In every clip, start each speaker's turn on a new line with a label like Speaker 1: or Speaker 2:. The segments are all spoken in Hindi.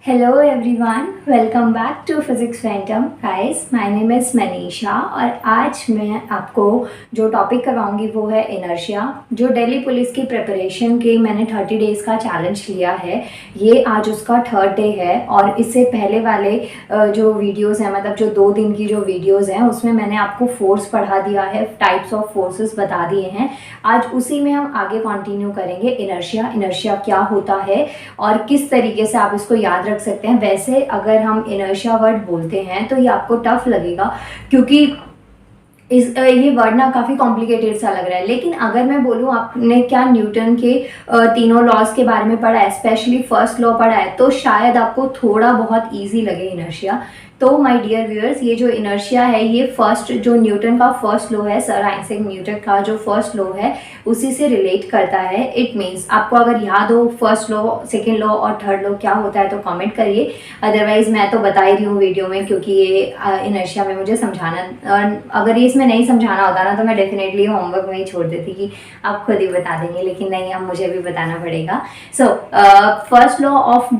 Speaker 1: Hello everyone, welcome back to physics phantom. Guys, my name is Manisha और आज मैं आपको जो टॉपिक करवाऊंगी वो है इनर्शिया। जो दिल्ली पुलिस की प्रिपरेशन के मैंने 30 डेज़ का चैलेंज लिया है, ये आज उसका थर्ड डे है। और इससे पहले वाले जो वीडियोस हैं, मतलब जो 2 दिन की जो वीडियोस हैं, उसमें मैंने आपको फोर्स पढ़ा दिया है, टाइप्स ऑफ फोर्सेस बता दिए हैं। आज उसी में हम आगे कंटिन्यू करेंगे। इनर्शिया क्या होता है और किस तरीके से आप इसको याद रख सकते हैं। वैसे अगर हम इनर्शिया वर्ड बोलते हैं तो ये आपको टफ लगेगा, क्योंकि ये वर्ड ना काफ़ी कॉम्प्लिकेटेड सा लग रहा है। लेकिन अगर मैं बोलूँ, आपने क्या न्यूटन के तीनों लॉज के बारे में पढ़ा है, स्पेशली फर्स्ट लॉ पढ़ा है, तो शायद आपको थोड़ा बहुत ईजी लगे इनर्शिया। तो माय डियर व्यूअर्स, ये जो इनर्शिया है, ये फर्स्ट जो न्यूटन का फर्स्ट लॉ है, सर आइजैक न्यूटन का जो फर्स्ट लॉ है, उसी से रिलेट करता है। इट मीन्स आपको अगर याद हो फर्स्ट लॉ, सेकेंड लॉ और थर्ड लॉ क्या होता है तो कमेंट करिए। अदरवाइज मैं तो बता ही रही हूँ वीडियो में, क्योंकि ये इनर्शिया में मुझे समझाना, अगर ये इसमें नहीं समझाना होता ना तो मैं डेफिनेटली होमवर्क में ही छोड़ देती कि आप खुद ही बता देंगे, लेकिन नहीं, अब मुझे भी बताना पड़ेगा। So first law of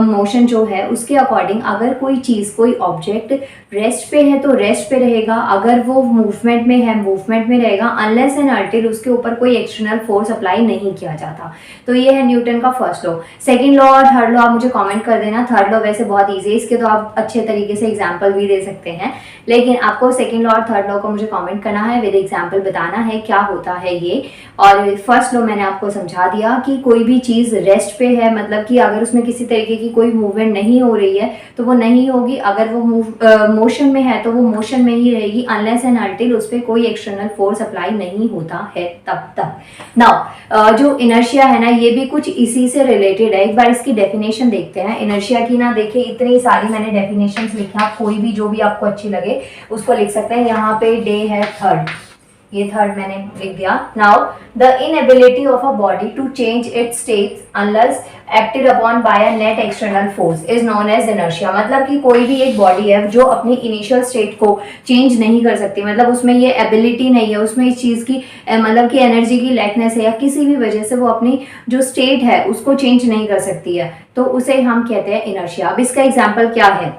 Speaker 1: motion जो है, उसके अकॉर्डिंग अगर कोई चीज़, कोई ऑब्जेक्ट रेस्ट पे है तो रेस्ट पे रहेगा, अगर वो मूवमेंट में है मूवमेंट में रहेगा, अनलेस एंड अनटिल उसके ऊपर कोई एक्सटर्नल फोर्स अप्लाई नहीं किया जाता। तो ये है न्यूटन का फर्स्ट लॉ। सेकंड लॉ और थर्ड लॉ आप मुझे कमेंट कर देना। थर्ड लॉ वैसे बहुत ईजी है, इसके तो आप अच्छे तरीके से एग्जाम्पल भी दे सकते हैं, लेकिन आपको सेकंड लॉ और थर्ड लॉ को मुझे कमेंट करना है, विद एग्जाम्पल बताना है क्या होता है ये। और फर्स्ट लॉ मैंने आपको समझा दिया कि कोई भी चीज़ रेस्ट पे है, मतलब कि अगर उसमें किसी तरीके की कोई मूवमेंट नहीं हो रही है तो वो नहीं होगी। अगर वो मोशन में है तो वो मोशन में ही रहेगी, अनलेस एंड अनटिल उस पर कोई एक्सटर्नल फोर्स अप्लाई नहीं होता है तब तक। नाउ जो इनर्शिया है ना, ये भी कुछ इसी से रिलेटेड है। एक बार इसकी डेफिनेशन देखते हैं इनर्शिया की। ना देखिए, इतनी सारी मैंने डेफिनेशंस लिखी, आप कोई भी जो भी आपको अच्छी लगे उसको लिख सकते हैं। यहाँ पे डे है थर्ड, ये थर्ड मैंने लिख दिया। Now the inability of a body to change its state unless acted upon by a net external force is known as inertia. मतलब कि कोई भी एक बॉडी है जो अपनी इनिशियल स्टेट को चेंज नहीं कर सकती, मतलब उसमें ये एबिलिटी नहीं है, उसमें इस चीज़ की मतलब कि एनर्जी की लैकनेस है, या किसी भी वजह से वो अपनी जो स्टेट है उसको चेंज नहीं कर सकती है, तो उसे हम कहते हैं इनर्शिया। अब इसका एग्जाम्पल क्या है?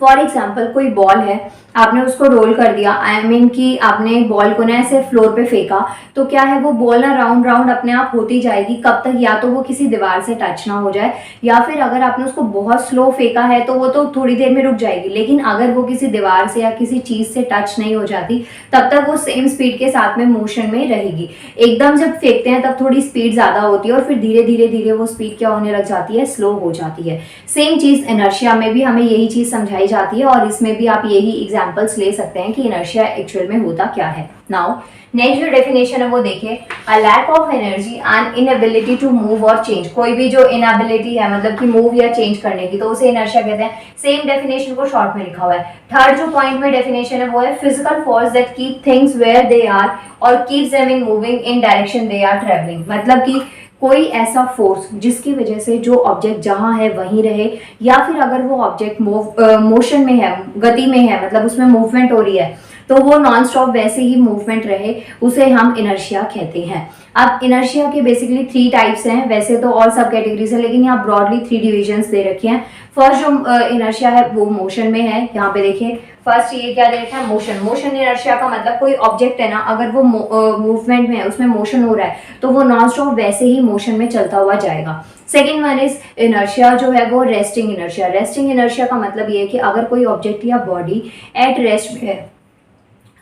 Speaker 1: फॉर एग्जाम्पल, कोई बॉल है, आपने उसको रोल कर दिया, आई मीन कि आपने बॉल को ना ऐसे फ्लोर पे फेंका, तो क्या है, वो बॉल ना राउंड राउंड अपने आप होती जाएगी। कब तक? या तो वो किसी दीवार से टच ना हो जाए, या फिर अगर आपने उसको बहुत स्लो फेंका है तो वो तो थोड़ी देर में रुक जाएगी, लेकिन अगर वो किसी दीवार से या किसी चीज़ से टच नहीं हो जाती तब तक वो सेम स्पीड के साथ में मोशन में रहेगी। एकदम जब फेंकते हैं तब थोड़ी स्पीड ज़्यादा होती है और फिर धीरे धीरे धीरे वो स्पीड क्या होने लग जाती है, स्लो हो जाती है। सेम चीज़ इनर्शिया में भी हमें यही चीज़ समझाई जाती है, और इसमें भी आप यही एग्जाम्पल्स ले सकते हैं कि इनर्शिया एक्चुअल में होता क्या है। नाउ नेक्स्ट जो डेफिनेशन है वो देखिए, a lack of energy and inability to move or change. कोई भी जो इनएबिलिटी है, मतलब कि मूव या चेंज करने की, तो उसे इनर्शिया कहते हैं। सेम डेफिनेशन को शॉर्ट में लिखा हुआ है। थर्ड जो पॉइंट में डेफिनेशन है वो है physical force that keep things where they are और keeps them in moving in direction they are travelling. मतलब कि कोई ऐसा फोर्स जिसकी वजह से जो ऑब्जेक्ट जहां है वहीं रहे, या फिर अगर वो ऑब्जेक्ट मोशन में है, गति में है, मतलब उसमें मूवमेंट हो रही है, तो वो नॉन स्टॉप वैसे ही मूवमेंट रहे, उसे हम इनर्शिया कहते हैं। अब इनर्शिया के बेसिकली 3 टाइप्स हैं, वैसे तो और सब कैटेगरीज है, लेकिन यहाँ ब्रॉडली 3 डिविजन्स दे रखे हैं। फर्स्ट जो इनर्शिया है वो मोशन में है। यहाँ पे देखिए फर्स्ट ये क्या दे रखा है, मोशन। मोशन इनर्शिया का मतलब कोई ऑब्जेक्ट है ना, अगर वो मूवमेंट में है, उसमें मोशन हो रहा है, तो वो नॉन स्टॉप वैसे ही मोशन में चलता हुआ जाएगा। सेकेंड वन इज इनर्शिया जो है वो रेस्टिंग इनर्शिया। रेस्टिंग इनर्शिया का मतलब ये है कि अगर कोई ऑब्जेक्ट या बॉडी एट रेस्ट में है,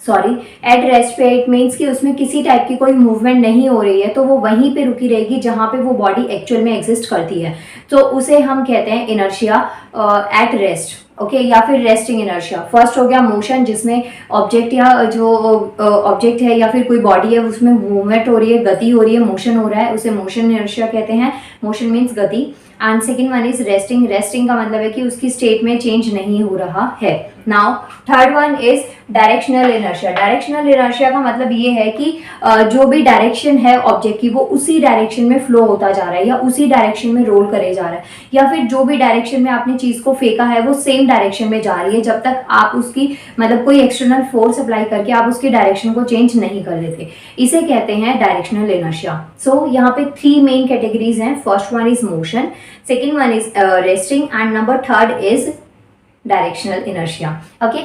Speaker 1: एट रेस्ट पे, इट मीन्स कि उसमें किसी टाइप की कोई मूवमेंट नहीं हो रही है, तो वो वहीं पे रुकी रहेगी जहां पे वो बॉडी एक्चुअल में एग्जिस्ट करती है, तो उसे हम कहते हैं इनर्शिया एट रेस्ट। ओके, या फिर रेस्टिंग इनर्शिया। फर्स्ट हो गया मोशन, जिसमें ऑब्जेक्ट या जो ऑब्जेक्ट है या फिर कोई बॉडी है उसमें मूवमेंट हो रही है, गति हो रही है, मोशन हो रहा है, उसे मोशन इनर्शिया कहते हैं। मोशन मीन्स गति। And second one is resting. Resting का मतलब है कि उसकी स्टेट में चेंज नहीं हो रहा है। Now third one is directional inertia. Directional inertia का मतलब ये है कि जो भी डायरेक्शन है ऑब्जेक्ट की, वो उसी डायरेक्शन में फ्लो होता जा रहा है, या उसी डायरेक्शन में रोल करे जा रहा है, या फिर जो भी डायरेक्शन में आपने चीज को फेंका है वो सेम डायरेक्शन में जा रही है जब तक आप उसकी मतलब कोई एक्सटर्नल फोर्स अप्लाई करके आप उसकी डायरेक्शन को चेंज नहीं कर देते। इसे कहते हैं डायरेक्शनल इनर्शिया। सो यहाँ पे 3 मेन कैटेगरीज हैं। First one is motion, second one is resting and number third is directional inertia. Okay,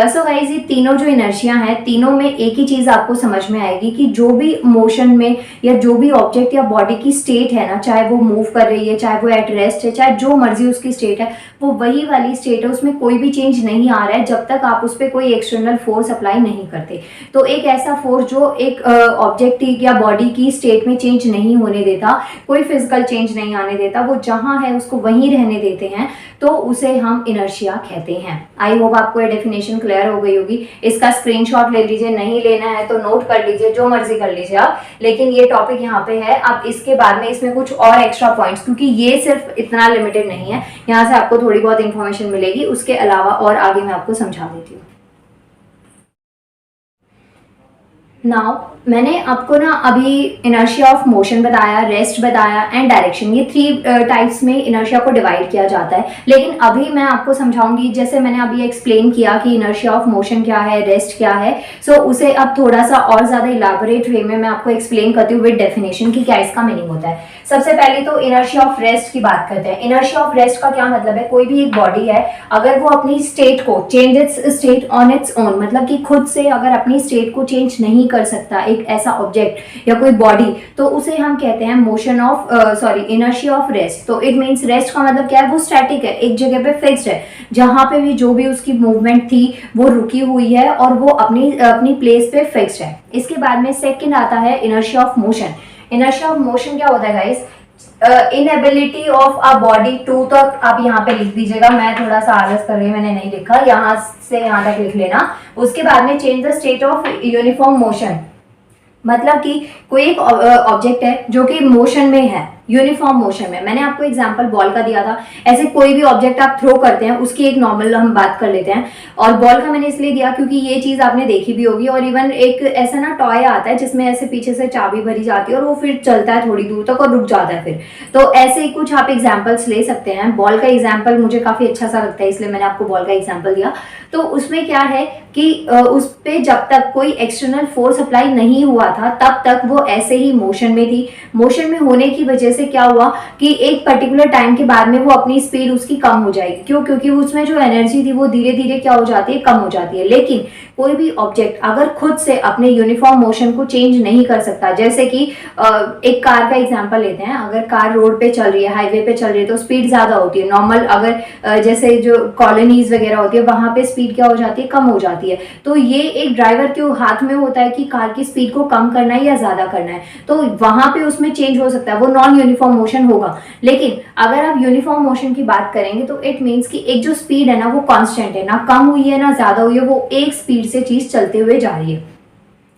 Speaker 1: so guys ये तीनों जो इनर्शिया हैं, तीनों में एक ही चीज आपको समझ में आएगी कि जो भी मोशन में या जो भी ऑब्जेक्ट या बॉडी की स्टेट है ना, चाहे वो मूव कर रही है, चाहे वो एट रेस्ट है, चाहे जो मर्जी उसकी स्टेट है, वो वही वाली स्टेट है, उसमें कोई भी चेंज नहीं आ रहा है जब तक आप उस पर कोई एक्सटर्नल फोर्स अप्लाई नहीं करते। तो एक ऐसा फोर्स जो एक ऑब्जेक्ट या बॉडी की स्टेट में चेंज नहीं होने देता, कोई फिजिकल चेंज नहीं आने देता, वो जहां है उसको वहीं रहने देते हैं, तो उसे हम इनर्शिया कहते हैं। आई होप आपको ये डेफिनेशन क्लियर हो गई होगी। इसका स्क्रीनशॉट ले लीजिए, नहीं लेना है तो नोट कर लीजिए, जो मर्जी कर लीजिए आप, लेकिन ये टॉपिक यहाँ पे है। अब इसके बाद में इसमें कुछ और एक्स्ट्रा पॉइंट्स, क्योंकि ये सिर्फ इतना लिमिटेड नहीं है, यहाँ से आपको थोड़ी बहुत इंफॉर्मेशन मिलेगी, उसके अलावा और आगे मैं आपको समझा देती हूँ। नाउ मैंने आपको ना अभी इनर्शिया ऑफ मोशन बताया, रेस्ट बताया एंड डायरेक्शन, ये 3 टाइप्स में इनर्शिया को डिवाइड किया जाता है। लेकिन अभी मैं आपको समझाऊंगी, जैसे मैंने अभी एक्सप्लेन किया कि इनर्शिया ऑफ मोशन क्या है, रेस्ट क्या है, सो उसे अब थोड़ा सा और ज्यादा इलाबोरेट वे में मैं आपको एक्सप्लेन करती हूँ विद डेफिनेशन की क्या इसका मीनिंग होता है। सबसे पहले तो इनर्शिया ऑफ रेस्ट की बात करते हैं। इनर्शिया ऑफ रेस्ट का क्या मतलब है, कोई भी एक बॉडी है, अगर वो अपनी स्टेट को change its state on its own, मतलब कि खुद से अगर अपनी स्टेट को चेंज नहीं कर सकता एक ऐसा ऑब्जेक्ट या कोई बॉडी, तो उसे हम कहते हैं motion of inertia of rest. तो इट मींस रेस्ट का मतलब क्या है, वो स्टैटिक है, एक जगह पे फिक्स्ड है, जहां पे भी जो भी उसकी मूवमेंट थी वो रुकी हुई है और वो अपनी प्लेस पे फिक्स्ड है। इसके बाद में सेकंड आता है inertia of motion. Inertia of motion क्या होता है guys, inability of a body to, तो आप यहाँ पे लिख दीजिएगा, मैं थोड़ा सा आलस कर रही हूँ, मैंने नहीं लिखा, यहाँ से यहाँ तक लिख लेना। उसके बाद में change the state of uniform motion, मतलब कि कोई एक ऑब्जेक्ट है जो कि मोशन में है, यूनिफॉर्म मोशन में। मैंने आपको एग्जांपल बॉल का दिया था, ऐसे कोई भी ऑब्जेक्ट आप थ्रो करते हैं उसकी एक नॉर्मल हम बात कर लेते हैं। और बॉल का मैंने इसलिए दिया क्योंकि ये चीज आपने देखी भी होगी, और इवन एक ऐसा ना टॉय आता है जिसमें ऐसे पीछे से चाबी भरी जाती है और वो फिर चलता है थोड़ी दूर तक और रुक जाता है फिर। तो ऐसे ही कुछ आप एग्जाम्पल्स ले सकते हैं। बॉल का एग्जाम्पल मुझे काफी अच्छा सा लगता है, इसलिए मैंने आपको बॉल का एग्जाम्पल दिया। तो उसमें क्या है कि उस पे जब तक कोई एक्सटर्नल फोर्स अप्लाई नहीं हुआ था तब तक वो ऐसे ही मोशन में थी। मोशन में होने की वजह से क्या हुआ कि एक पर्टिकुलर टाइम के बाद में वो अपनी स्पीड उसकी कम हो जाएगी। क्यों? क्योंकि उसमें जो एनर्जी थी वो धीरे धीरे क्या हो जाती है, कम हो जाती है। लेकिन कोई भी ऑब्जेक्ट अगर खुद से अपने यूनिफॉर्म मोशन को चेंज नहीं कर सकता, जैसे कि एक कार का एग्जांपल लेते हैं, अगर कार रोड पे चल रही है, हाईवे पे चल रही है, तो स्पीड ज्यादा होती है। नॉर्मल अगर जैसे जो कॉलोनीज वगैरह होती है वहां पे स्पीड क्या हो जाती है, कम हो जाती है। तो ये एक ड्राइवर के हाथ में होता है कि कार की स्पीड को कम करना है या ज्यादा करना है, तो वहां पे उसमें चेंज हो सकता है, वो नॉन यूनिफॉर्म मोशन होगा। लेकिन अगर आप यूनिफॉर्म मोशन की बात करेंगे तो इट मीन्स कि एक जो स्पीड है ना वो कांस्टेंट है, ना कम हुई है ना ज्यादा हुई है, वो एक स्पीड से चीज चलते हुए जा रही है।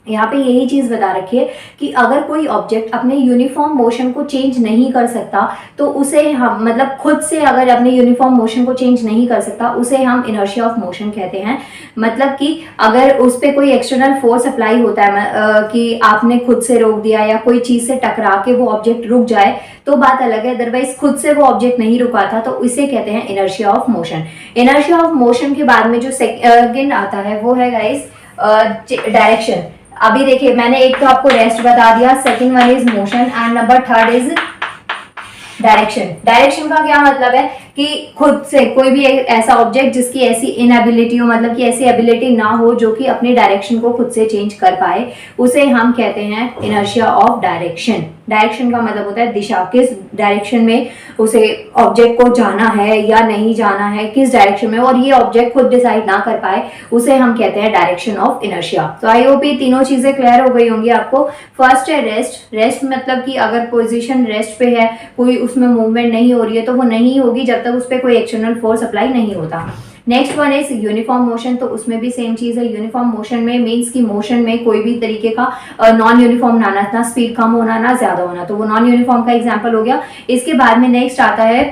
Speaker 1: यहाँ पे यही चीज बता रखी है कि अगर कोई ऑब्जेक्ट अपने यूनिफॉर्म मोशन को चेंज नहीं कर सकता तो उसे हम मतलब खुद से अगर अपने यूनिफॉर्म मोशन को चेंज नहीं कर सकता उसे हम इनर्शिया ऑफ मोशन कहते हैं। मतलब कि अगर उस पर कोई एक्सटर्नल फोर्स अप्लाई होता है कि आपने खुद से रोक दिया या कोई चीज से टकरा के वो ऑब्जेक्ट रुक जाए तो बात अलग है, अदरवाइज खुद से वो ऑब्जेक्ट नहीं रुका था तो इसे कहते हैं inertia of motion. Inertia of motion के बाद में जो सेकंड आता है वो है गाइस डायरेक्शन। अभी देखिए मैंने एक तो आपको रेस्ट बता दिया, second one is motion and number third is direction. Direction का क्या मतलब है कि खुद से कोई भी ऐसा ऑब्जेक्ट जिसकी ऐसी इनएबिलिटी हो, मतलब कि ऐसी एबिलिटी ना हो जो कि अपनी डायरेक्शन को खुद से चेंज कर पाए, उसे हम कहते हैं इनर्शिया ऑफ डायरेक्शन। डायरेक्शन का मतलब होता है दिशा, किस डायरेक्शन में उसे ऑब्जेक्ट को जाना है या नहीं जाना है, किस डायरेक्शन में, और ये ऑब्जेक्ट खुद डिसाइड ना कर पाए उसे हम कहते हैं डायरेक्शन ऑफ इनर्शिया। तो आई होप ये तीनों चीजें क्लियर हो गई होंगी आपको। फर्स्ट है रेस्ट। रेस्ट मतलब कि अगर पोजीशन रेस्ट पे है, कोई उसमें मूवमेंट नहीं हो रही है, तो वो नहीं होगी जब तक उस पर कोई एक्सटर्नल फोर्स अप्लाई नहीं होता। Next one is uniform motion. तो उसमें भी सेम चीज है। यूनिफॉर्म मोशन में मीन्स कि मोशन में कोई भी तरीके का नॉन यूनिफॉर्म ना आना, ना स्पीड कम होना ना ज्यादा होना, तो वो नॉन यूनिफॉर्म का एग्जांपल हो गया। इसके बाद में नेक्स्ट आता है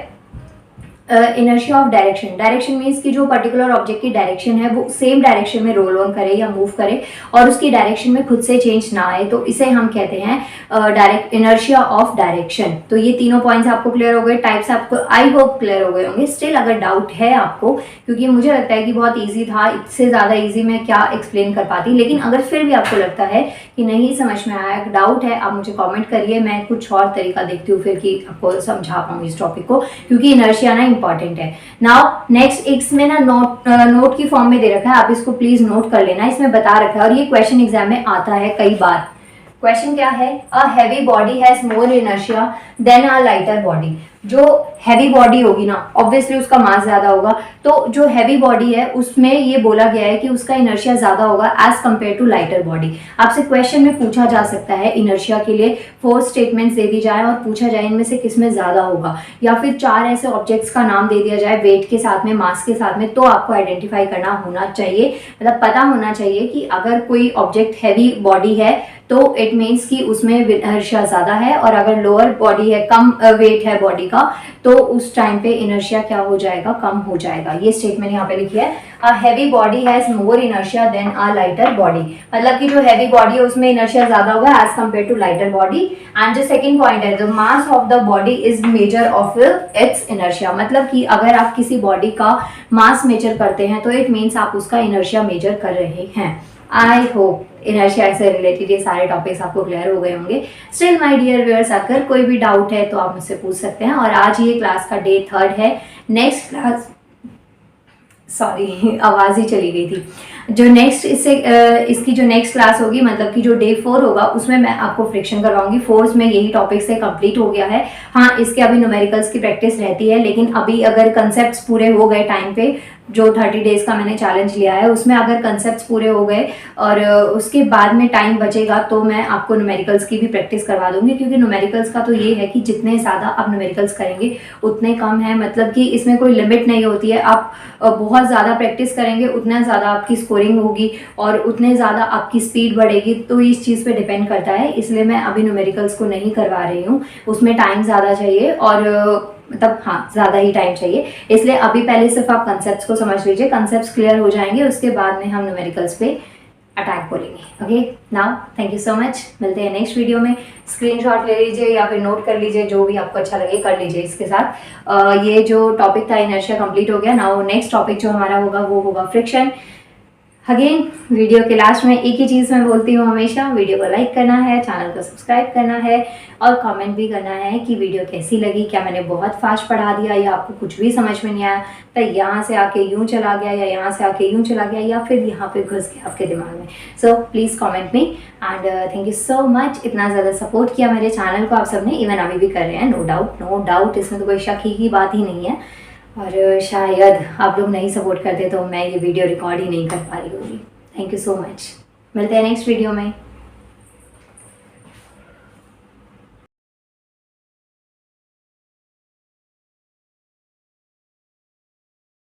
Speaker 1: inertia of direction. Direction means कि जो पर्टिकुलर ऑब्जेक्ट की डायरेक्शन है वो सेम डायरेक्शन में रोल ऑन करे या मूव करे और उसकी डायरेक्शन में खुद से चेंज ना आए, तो इसे हम कहते हैं डायरेक्ट इनर्शिया ऑफ डायरेक्शन। तो ये तीनों पॉइंट्स आपको क्लियर हो गए, टाइप्स आपको आई होप क्लियर हो गए होंगे। स्टिल अगर डाउट है आपको, क्योंकि मुझे लगता है कि बहुत ईजी था, इससे ज़्यादा ईजी मैं क्या एक्सप्लेन कर पाती, लेकिन अगर फिर भी आपको लगता है कि नहीं समझ में आया, डाउट है, आप मुझे कॉमेंट करिए, मैं कुछ और तरीका देखती हूँ फिर कि आपको समझा पाऊँ इस टॉपिक को, क्योंकि इनर्शिया ना इंपॉर्टेंट है। नाउ नेक्स्ट इसमें ना नोट की फॉर्म में दे रखा है, आप इसको प्लीज नोट कर लेना, इसमें बता रखा है और ये क्वेश्चन एग्जाम में आता है कई बार। क्वेश्चन क्या है, a heavy body has more inertia than a lighter body. जो हैवी बॉडी होगी ना, ऑब्वियसली उसका मास ज्यादा होगा, तो जो हैवी बॉडी है उसमें ये बोला गया है कि उसका इनर्शिया ज्यादा होगा as compared to lighter body. आपसे क्वेश्चन में पूछा जा सकता है इनर्शिया के लिए 4 स्टेटमेंट्स दे दी जाए और पूछा जाए इनमें से किसमें ज्यादा होगा, या फिर 4 ऐसे ऑब्जेक्ट्स का नाम दे दिया जाए वेट के साथ में, मास के साथ में, तो आपको आइडेंटिफाई करना होना चाहिए, मतलब पता होना चाहिए कि अगर कोई ऑब्जेक्ट हैवी बॉडी है तो इट मीन्स कि उसमें इनर्शिया ज्यादा है, और अगर लोअर बॉडी है, कम वेट है बॉडी का, तो उस टाइम पे इनर्शिया क्या हो जाएगा, कम हो जाएगा। ये स्टेटमेंट यहाँ पे लिखी है, a heavy body has more inertia than a lighter body, मतलब कि जो हैवी बॉडी है उसमें इनर्शिया ज्यादा होगा as compared to lighter body. And जो सेकंड पॉइंट है, the mass of the body is measure of its inertia, मतलब कि अगर आप किसी बॉडी का मास मेजर करते हैं तो इट मीन्स आप उसका इनर्शिया मेजर कर रहे हैं। आई होप इनर्शिया से रिलेटेड ये सारे टॉपिक्स आपको क्लियर हो गए होंगे। स्टिल माय डियर व्यूअर्स, अगर कोई भी डाउट है तो आप मुझसे पूछ सकते हैं। और आज ये क्लास का डे 3 है। नेक्स्ट क्लास, सॉरी आवाज़ ही चली गई थी, जो नेक्स्ट इसकी जो नेक्स्ट क्लास होगी, मतलब कि जो डे 4 होगा, उसमें मैं आपको फ्रिक्शन करवाऊंगी। फोर्स में यही टॉपिक से कंप्लीट हो गया है। हाँ, इसके अभी न्यूमेरिकल्स की प्रैक्टिस रहती है, लेकिन अभी अगर कंसेप्ट्स पूरे हो गए टाइम पे, जो 30 डेज का मैंने चैलेंज लिया है उसमें अगर कंसेप्ट्स पूरे हो गए और उसके बाद में टाइम बचेगा तो मैं आपको न्यूमेरिकल्स की भी प्रैक्टिस करवा दूंगी, क्योंकि न्यूमेरिकल्स का तो ये है कि जितने ज़्यादा आप न्यूमेरिकल्स करेंगे उतने कम है, मतलब कि इसमें कोई लिमिट नहीं होती है। आप बहुत ज़्यादा प्रैक्टिस करेंगे उतना ज़्यादा आपकी स्कोरिंग होगी और उतने ज़्यादा आपकी स्पीड बढ़ेगी, तो इस चीज़ पे डिपेंड करता है। इसलिए मैं अभी न्यूमेरिकल्स को नहीं करवा रही हूँ, उसमें टाइम ज़्यादा चाहिए और मतलब हाँ ज़्यादा ही टाइम चाहिए, इसलिए अभी पहले सिर्फ आप कंसेप्ट्स को समझ लीजिए। कंसेप्ट्स क्लियर हो जाएंगे उसके बाद में हम न्यूमेरिकल्स पे अटैक बोलेंगे। Okay, now thank you so much, मिलते हैं नेक्स्ट वीडियो में। स्क्रीनशॉट ले लीजिए या फिर नोट कर लीजिए, जो भी आपको अच्छा लगे कर लीजिए। इसके साथ ये जो टॉपिक था इनर्शिया कंप्लीट हो गया। नाउ नेक्स्ट टॉपिक जो हमारा होगा वो होगा फ्रिक्शन। अगेन वीडियो के लास्ट में एक ही चीज़ मैं बोलती हूँ हमेशा, वीडियो को लाइक करना है, चैनल को सब्सक्राइब करना है और कमेंट भी करना है कि वीडियो कैसी लगी, क्या मैंने बहुत फास्ट पढ़ा दिया या आपको कुछ भी समझ में नहीं आया, तो यहाँ से आके यूँ चला गया या यहाँ से आके यूँ चला गया या फिर यहाँ पे घुस गया आपके दिमाग में। So please comment me and thank you so much. इतना ज़्यादा सपोर्ट किया मेरे चैनल को आप सबने, इवन अभी भी कर रहे हैं, नो डाउट, इसमें तो कोई शक की बात ही नहीं है। और शायद आप लोग नहीं सपोर्ट करते तो मैं ये वीडियो रिकॉर्ड ही नहीं कर पा रही होगी। थैंक यू सो मच, मिलते हैं नेक्स्ट वीडियो में।